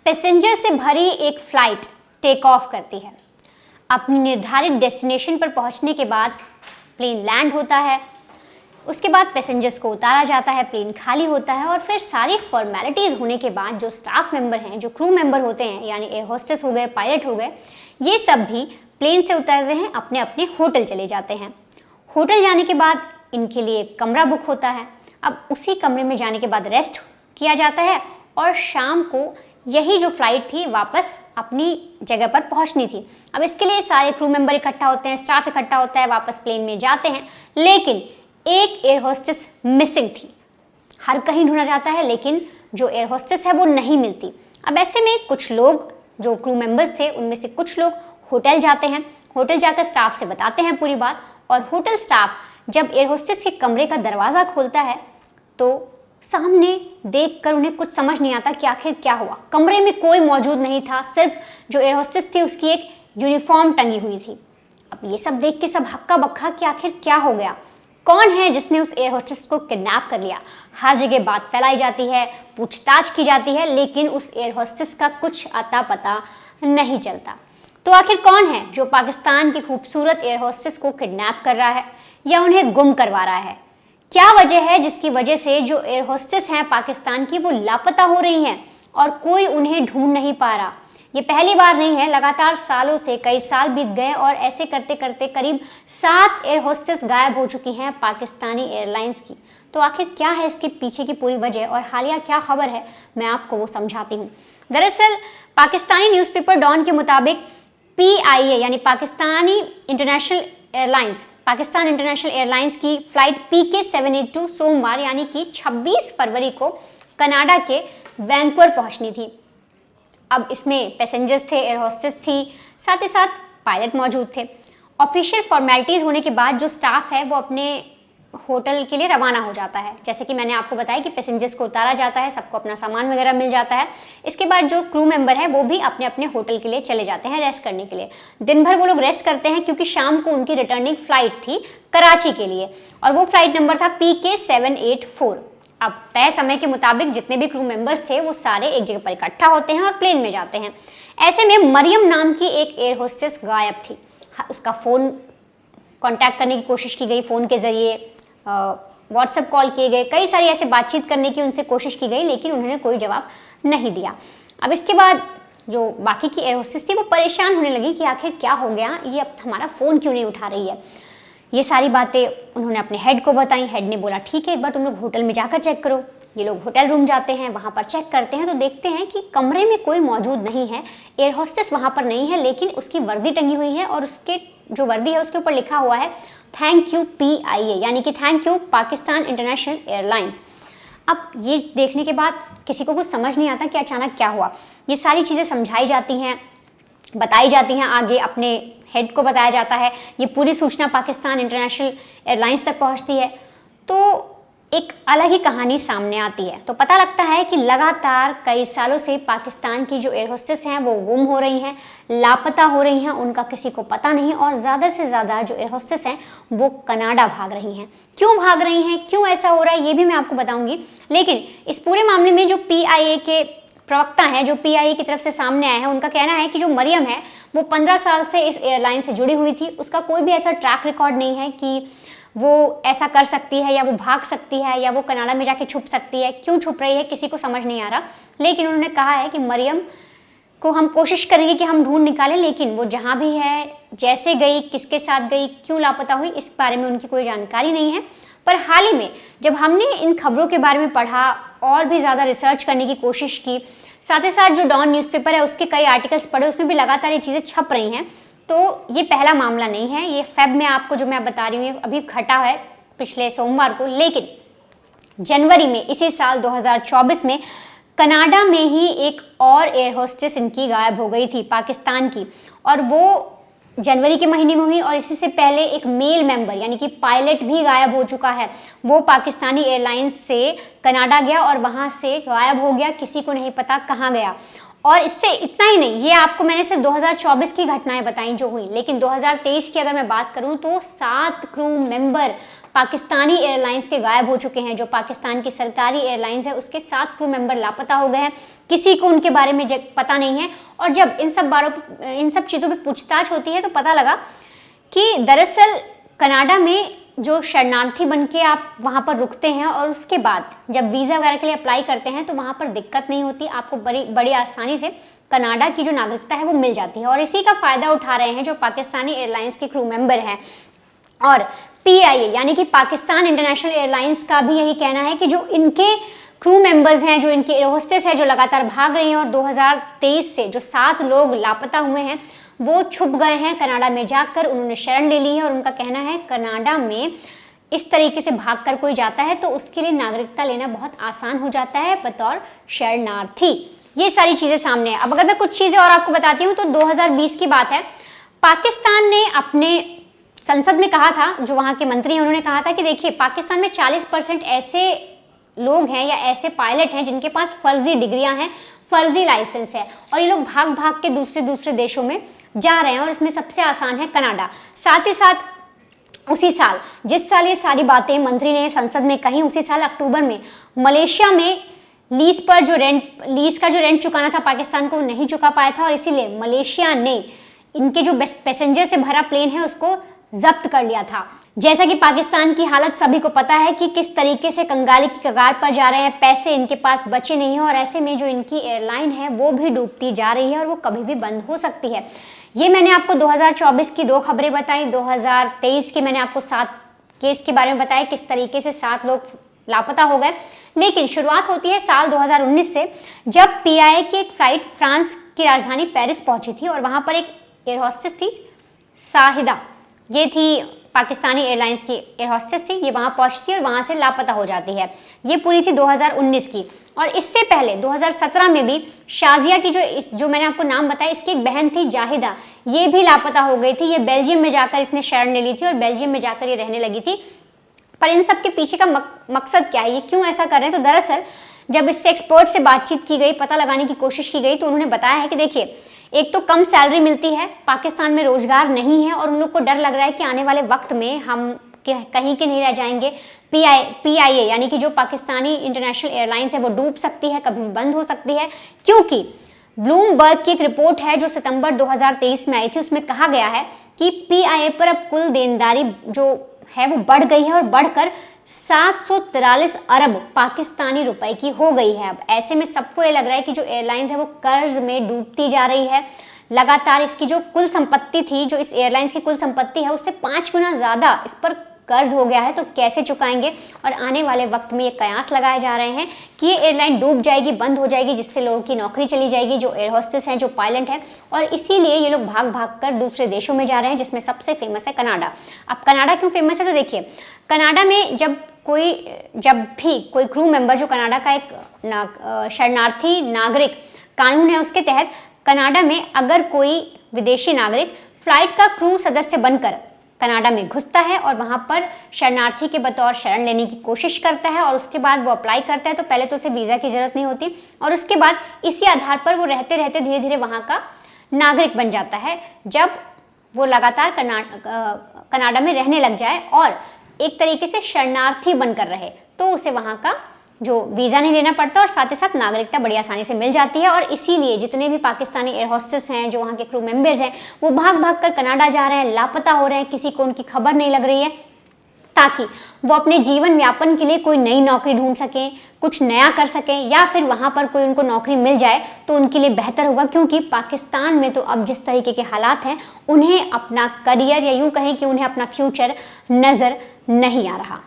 Passenger से भरी एक फ्लाइट टेक ऑफ करती है। अपनी निर्धारित डेस्टिनेशन पर पहुंचने के बाद प्लेन लैंड होता है। उसके बाद पैसेंजर्स को उतारा जाता है, प्लेन खाली होता है और फिर सारी फॉर्मेलिटीज़ होने के बाद जो स्टाफ मेंबर हैं, जो क्रू मेंबर होते हैं, यानी एयर होस्टेस हो गए, पायलट हो गए, ये सब भी प्लेन से उतरते हैं, अपने अपने होटल चले जाते हैं। होटल जाने के बाद इनके लिए कमरा बुक होता है। अब उसी कमरे में जाने के बाद रेस्ट किया जाता है और शाम को यही जो फ्लाइट थी वापस अपनी जगह पर पहुंचनी थी। अब इसके लिए सारे क्रू मेंबर इकट्ठा होते हैं, स्टाफ इकट्ठा होता है, वापस प्लेन में जाते हैं। लेकिन एक एयर होस्टेस मिसिंग थी। हर कहीं ढूंढा जाता है लेकिन जो एयर होस्टेस है वो नहीं मिलती। अब ऐसे में कुछ लोग जो क्रू मेंबर्स थे उनमें से कुछ लोग होटल जाते हैं। होटल जाकर स्टाफ से बताते हैं पूरी बात और होटल स्टाफ जब एयर होस्टेस के कमरे का दरवाज़ा खोलता है तो सामने देखकर उन्हें कुछ समझ नहीं आता कि आखिर क्या हुआ। कमरे में कोई मौजूद नहीं था, सिर्फ जो एयर होस्टेस थी उसकी एक यूनिफॉर्म टंगी हुई थी। अब ये सब देख के सब हक्का बक्का कि आखिर क्या हो गया, कौन है जिसने उस एयर होस्टेस को किडनैप कर लिया। हर जगह बात फैलाई जाती है, पूछताछ की जाती है, लेकिन उस एयर होस्टेस का कुछ अता पता नहीं चलता। तो आखिर कौन है जो पाकिस्तान की खूबसूरत एयर होस्टेस को किडनैप कर रहा है या उन्हें गुम करवा रहा है? क्या वजह है जिसकी वजह से जो एयर होस्टेस हैं पाकिस्तान की वो लापता हो रही हैं और कोई उन्हें ढूंढ नहीं पा रहा? ये पहली बार नहीं है, लगातार सालों से कई साल बीत गए और ऐसे करते करते करीब 7 एयर होस्टेस गायब हो चुकी हैं पाकिस्तानी एयरलाइंस की। तो आखिर क्या है इसके पीछे की पूरी वजह और हालिया क्या खबर है, मैं आपको वो समझाती हूँ। दरअसल पाकिस्तानी न्यूज़पेपर डॉन के मुताबिक PIA यानी Pakistani international airlines, Pakistan international airlines की फ्लाइट PK-782 सोमवार यानी कि 26 फरवरी को कनाडा के वैंकूवर पहुंचनी थी। अब इसमें पैसेंजर्स थे, एयर होस्टेस थी, साथ ही साथ पायलट मौजूद थे। ऑफिशियल फॉर्मेलिटीज़ होने के बाद जो स्टाफ है वो अपने होटल के लिए रवाना हो जाता है। जैसे कि मैंने आपको बताया कि पैसेंजर्स को उतारा जाता है, सबको अपना सामान वगैरह मिल जाता है। इसके बाद जो क्रू मेंबर है वो भी अपने अपने होटल के लिए चले जाते हैं रेस्ट करने के लिए। दिन भर वो लोग रेस्ट करते हैं क्योंकि शाम को उनकी रिटर्निंग फ्लाइट थी कराची के लिए और वो फ्लाइट नंबर था PK-784। अब तय समय के मुताबिक जितने भी क्रू मेंबर्स थे वो सारे एक जगह पर इकट्ठा होते हैं और प्लेन में जाते हैं। ऐसे में मरियम नाम की एक एयर होस्टेस गायब थी। उसका फ़ोन कांटेक्ट करने की कोशिश की गई, फ़ोन के ज़रिए व्हाट्सएप कॉल किए गए, कई सारी ऐसे बातचीत करने की उनसे कोशिश की गई लेकिन उन्होंने कोई जवाब नहीं दिया। अब इसके बाद जो बाकी की एयर होस्टेस थी वो परेशान होने लगी कि आखिर क्या हो गया, ये अब हमारा फ़ोन क्यों नहीं उठा रही है। ये सारी बातें उन्होंने अपने हेड को बताई। हेड ने बोला ठीक है, एक बार तुम लोग होटल में जाकर चेक करो। ये लोग होटल रूम जाते हैं, वहाँ पर चेक करते हैं तो देखते हैं कि कमरे में कोई मौजूद नहीं है, एयर होस्टेस वहाँ पर नहीं है, लेकिन उसकी वर्दी टंगी हुई है और उसके जो वर्दी है उसके ऊपर लिखा हुआ है थैंक यू PIA यानी कि thank you Pakistan international airlines. अब ये देखने के बाद किसी को कुछ समझ नहीं आता कि अचानक क्या हुआ। ये सारी चीज़ें समझाई जाती हैं, बताई जाती हैं, आगे अपने हेड को बताया जाता है। ये पूरी सूचना पाकिस्तान इंटरनेशनल एयरलाइंस तक पहुंचती है तो एक अलग ही कहानी सामने आती है। तो पता लगता है कि लगातार कई सालों से पाकिस्तान की जो एयर होस्टेस हैं वो गुम हो रही हैं, लापता हो रही हैं, उनका किसी को पता नहीं और ज़्यादा से ज़्यादा जो एयर होस्टेस हैं वो कनाडा भाग रही हैं। क्यों भाग रही हैं, क्यों ऐसा हो रहा है, ये भी मैं आपको बताऊँगी। लेकिन इस पूरे मामले में जो PIA के प्रवक्ता हैं, जो PIA की तरफ से सामने आए हैं, उनका कहना है कि जो मरियम है वो 15 साल से इस एयरलाइन से जुड़ी हुई थी। उसका कोई भी ऐसा ट्रैक रिकॉर्ड नहीं है कि वो ऐसा कर सकती है या वो भाग सकती है या वो कनाडा में जाके छुप सकती है। क्यों छुप रही है किसी को समझ नहीं आ रहा। लेकिन उन्होंने कहा है कि मरियम को हम कोशिश करेंगे कि हम ढूंढ निकालें, लेकिन वो जहाँ भी है, जैसे गई, किसके साथ गई, क्यों लापता हुई, इस बारे में उनकी कोई जानकारी नहीं है। पर हाल ही में जब हमने इन खबरों के बारे में पढ़ा और भी ज़्यादा रिसर्च करने की कोशिश की, साथ ही साथ जो डॉन न्यूज़पेपर है उसके कई आर्टिकल्स पढ़े, उसमें भी लगातार ये चीज़ें छप रही हैं। तो ये पहला मामला नहीं है, ये फेब में आपको जो मैं बता रही हूँ ये अभी घटा है पिछले सोमवार को। लेकिन जनवरी में इसी साल 2024 में कनाडा में ही एक और एयर होस्टेस इनकी गायब हो गई थी पाकिस्तान की, और वो जनवरी के महीने में हुई। और इसी से पहले एक मेल मेंबर यानी कि पायलट भी गायब हो चुका है। वो पाकिस्तानी एयरलाइंस से कनाडा गया और वहाँ से गायब हो गया, किसी को नहीं पता कहाँ गया। और इससे इतना ही नहीं, ये आपको मैंने सिर्फ 2024 की घटनाएं बताई जो हुई, लेकिन 2023 की अगर मैं बात करूं तो 7 क्रू मेंबर पाकिस्तानी एयरलाइंस के गायब हो चुके हैं। जो पाकिस्तान की सरकारी एयरलाइंस है उसके 7 क्रू मेंबर लापता हो गए हैं, किसी को उनके बारे में पता नहीं है। और जब इन सब चीज़ों पे पूछताछ होती है तो पता लगा कि दरअसल कनाडा में जो शरणार्थी बन के आप वहाँ पर रुकते हैं और उसके बाद जब वीज़ा वगैरह के लिए अप्लाई करते हैं तो वहाँ पर दिक्कत नहीं होती, आपको बड़ी आसानी से कनाडा की जो नागरिकता है वो मिल जाती है। और इसी का फ़ायदा उठा रहे हैं जो पाकिस्तानी एयरलाइंस के क्रू मेंबर हैं। और PIA यानी कि पाकिस्तान इंटरनेशनल एयरलाइंस का भी यही कहना है कि जो इनके क्रू मेंबर्स हैं, जो इनके एयर होस्टेस हैं, जो लगातार भाग रही हैं और 2023 से जो 7 लोग लापता हुए हैं वो छुप गए हैं कनाडा में जाकर, उन्होंने शरण ले ली है। और उनका कहना है कनाडा में इस तरीके से भागकर कोई जाता है तो उसके लिए नागरिकता लेना बहुत आसान हो जाता है बतौर शरणार्थी। ये सारी चीज़ें सामने हैं। अब अगर मैं कुछ चीज़ें और आपको बताती हूँ तो 2020 की बात है, पाकिस्तान ने अपने संसद में कहा था, जो वहाँ के मंत्री हैं उन्होंने कहा था कि देखिए पाकिस्तान में 40% ऐसे लोग हैं या ऐसे पायलट हैं जिनके पास फर्जी डिग्रियां हैं, फर्जी लाइसेंस है और ये लोग भाग भाग के दूसरे देशों में जा रहे हैं और इसमें सबसे आसान है कनाडा। साथ ही साथ उसी साल, जिस साल ये सारी बातें मंत्री ने संसद में कही, उसी साल अक्टूबर में मलेशिया में लीज का जो रेंट चुकाना था पाकिस्तान को, वो नहीं चुका पाया था और इसीलिए मलेशिया ने इनके जो पैसेंजर से भरा प्लेन है उसको जब्त कर लिया था। जैसा कि पाकिस्तान की हालत सभी को पता है कि किस तरीके से कंगाली की कगार पर जा रहे हैं, पैसे इनके पास बचे नहीं हैं और ऐसे में जो इनकी एयरलाइन है वो भी डूबती जा रही है और वो कभी भी बंद हो सकती है। ये मैंने आपको 2024 की 2 खबरें बताई, 2023 की मैंने आपको 7 केस के बारे में बताया, किस तरीके से 7 लोग लापता हो गए। लेकिन शुरुआत होती है साल 2019 से, जब PIA की एक फ्लाइट फ्रांस की राजधानी पेरिस पहुंची थी और वहां पर एक एयर होस्टेस थी शाहिदा, ये थी पाकिस्तानी एयरलाइंस की एयर होस्टेस थी, ये वहाँ पहुँचती है और वहाँ से लापता हो जाती है। ये पूरी थी 2019 की। और इससे पहले 2017 में भी शाजिया की जो मैंने आपको नाम बताया, इसकी एक बहन थी जाहिदा, ये भी लापता हो गई थी। ये बेल्जियम में जाकर इसने शरण ले ली थी और बेल्जियम में जाकर ये रहने लगी थी। पर इन सब के पीछे का मकसद क्या है, ये क्यों ऐसा कर रहे हैं? तो दरअसल जब इससे एक्सपर्ट से बातचीत की गई, पता लगाने की कोशिश की गई, तो उन्होंने बताया है कि देखिए एक तो कम सैलरी मिलती है, पाकिस्तान में रोजगार नहीं है और उन लोग को डर लग रहा है कि आने वाले वक्त में हम कहीं के नहीं रह जाएंगे। PIA यानी कि जो पाकिस्तानी इंटरनेशनल एयरलाइंस है वो डूब सकती है, कभी बंद हो सकती है, क्योंकि ब्लूमबर्ग की एक रिपोर्ट है जो सितंबर 2023 में आई थी, उसमें कहा गया है कि PIA पर अब कुल देनदारी जो है वो बढ़ गई है और बढ़कर 743 अरब पाकिस्तानी रुपए की हो गई है। अब ऐसे में सबको ये लग रहा है कि जो एयरलाइंस है वो कर्ज में डूबती जा रही है। लगातार इसकी जो कुल संपत्ति थी, जो इस एयरलाइंस की कुल संपत्ति है, उससे 5 गुना ज़्यादा इस पर कर्ज हो गया है। तो कैसे चुकाएंगे? और आने वाले वक्त में ये कयास लगाए जा रहे हैं कि ये एयरलाइन डूब जाएगी, बंद हो जाएगी, जिससे लोगों की नौकरी चली जाएगी, जो एयर होस्टेस हैं, जो पायलट हैं, और इसीलिए ये लोग भाग भाग कर दूसरे देशों में जा रहे हैं, जिसमें सबसे फेमस है कनाडा। अब कनाडा क्यों फेमस है? तो देखिए कनाडा में जब भी कोई क्रू मेंबर, जो कनाडा का एक शरणार्थी नागरिक कानून है, उसके तहत कनाडा में अगर कोई विदेशी नागरिक फ्लाइट का क्रू सदस्य बनकर कनाडा में घुसता है और वहाँ पर शरणार्थी के बतौर शरण लेने की कोशिश करता है और उसके बाद वो अप्लाई करता है, तो पहले तो उसे वीज़ा की ज़रूरत नहीं होती और उसके बाद इसी आधार पर वो रहते रहते धीरे धीरे वहाँ का नागरिक बन जाता है। जब वो लगातार कनाडा में रहने लग जाए और एक तरीके से शरणार्थी बनकर रहे, तो उसे वहाँ का जो वीज़ा नहीं लेना पड़ता और साथ ही साथ नागरिकता बड़ी आसानी से मिल जाती है। और इसीलिए जितने भी पाकिस्तानी एयर होस्टेस हैं, जो वहाँ के क्रू मेंबर्स हैं, वो भाग भाग कर कनाडा जा रहे हैं, लापता हो रहे हैं, किसी को उनकी खबर नहीं लग रही है, ताकि वो अपने जीवन यापन के लिए कोई नई नौकरी ढूंढ सकें, कुछ नया कर सकें, या फिर वहाँ पर कोई उनको नौकरी मिल जाए तो उनके लिए बेहतर होगा। क्योंकि पाकिस्तान में तो अब जिस तरीके के हालात हैं, उन्हें अपना करियर या यूँ कहें कि उन्हें अपना फ्यूचर नज़र नहीं आ रहा।